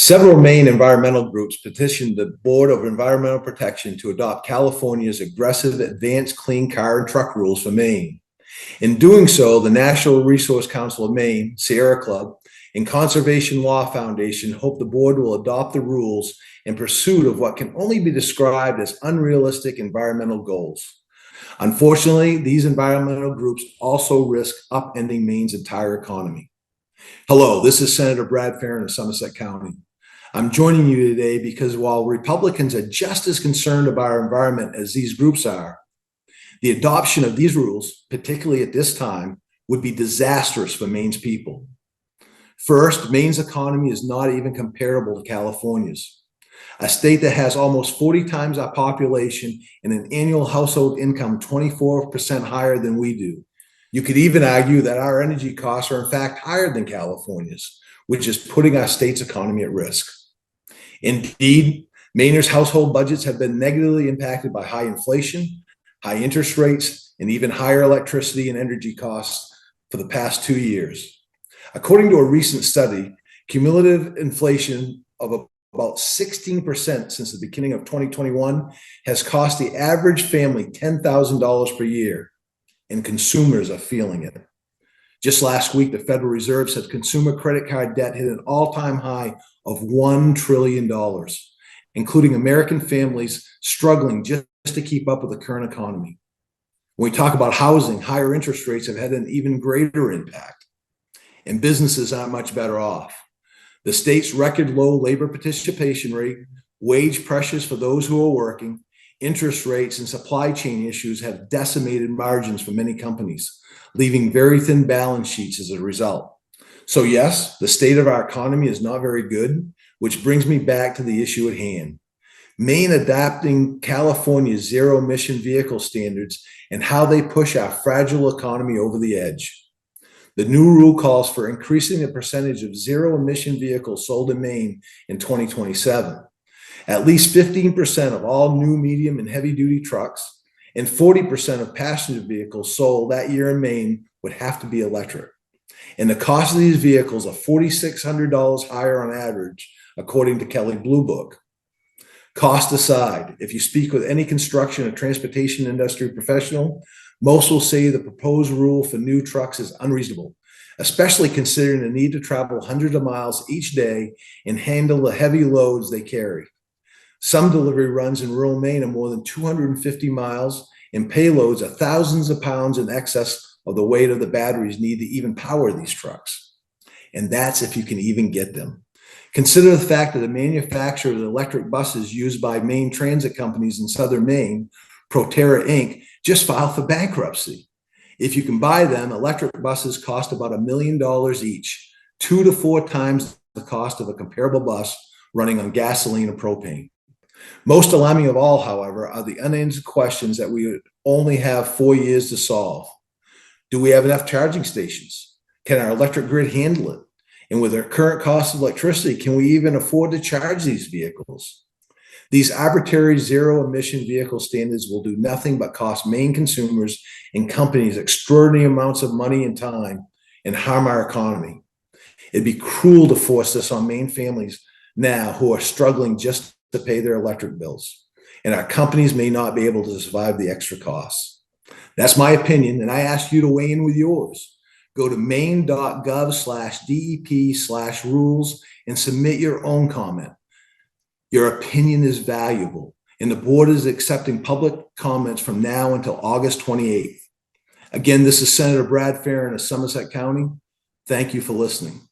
Several Maine environmental groups petitioned the Board of Environmental Protection to adopt California's aggressive advanced clean car and truck rules for Maine. In doing so, the National Resource Council of Maine, Sierra Club, and Conservation Law Foundation hope the board will adopt the rules in pursuit of what can only be described as unrealistic environmental goals. Unfortunately, these environmental groups also risk upending Maine's entire economy. Hello, this is Senator Brad Farrin of Somerset County. I'm joining you today because while Republicans are just as concerned about our environment as these groups are, the adoption of these rules, particularly at this time, would be disastrous for Maine's people. First, Maine's economy is not even comparable to California's, a state that has almost 40 times our population and an annual household income 24% higher than we do. You could even argue that our energy costs are in fact higher than California's, which is putting our state's economy at risk. Indeed, Mainers' household budgets have been negatively impacted by high inflation, high interest rates, and even higher electricity and energy costs for the past 2 years. According to a recent study, cumulative inflation of about 16% since the beginning of 2021 has cost the average family $10,000 per year, and consumers are feeling it. Just last week, the Federal Reserve said consumer credit card debt hit an all-time high of $1 trillion, including American families struggling just to keep up with the current economy. When we talk about housing, higher interest rates have had an even greater impact, and businesses aren't much better off. The state's record low labor participation rate, wage pressures for those who are working, interest rates, and supply chain issues have decimated margins for many companies, leaving very thin balance sheets as a result. So yes, the state of our economy is not very good, which brings me back to the issue at hand. Maine adopting California's zero-emission vehicle standards and how they push our fragile economy over the edge. The new rule calls for increasing the percentage of zero-emission vehicles sold in Maine in 2027. At least 15% of all new medium and heavy-duty trucks and 40% of passenger vehicles sold that year in Maine would have to be electric. And the cost of these vehicles are $4,600 higher on average, according to Kelley Blue Book. Cost aside, if you speak with any construction or transportation industry professional, most will say the proposed rule for new trucks is unreasonable, especially considering the need to travel hundreds of miles each day and handle the heavy loads they carry. Some delivery runs in rural Maine are more than 250 miles, and payloads are thousands of pounds in excess of the weight of the batteries needed to even power these trucks. And that's if you can even get them. Consider the fact that the manufacturer of the electric buses used by Maine transit companies in southern Maine, Proterra Inc., just filed for bankruptcy. If you can buy them, electric buses cost about $1 million each, 2 to 4 times the cost of a comparable bus running on gasoline or propane. Most alarming of all, however, are the unanswered questions that we would only have 4 years to solve. Do we have enough charging stations? Can our electric grid handle it? And with our current cost of electricity, can we even afford to charge these vehicles? These arbitrary zero-emission vehicle standards will do nothing but cost Maine consumers and companies extraordinary amounts of money and time and harm our economy. It'd be cruel to force this on Maine families now who are struggling just to pay their electric bills, and our companies may not be able to survive the extra costs. That's my opinion, and I ask you to weigh in with yours. Go to maine.gov/DEP/rules and submit your own comment. Your opinion is valuable, and the board is accepting public comments from now until August 28th. Again, this is Senator Brad Farrin of Somerset County. Thank you for listening.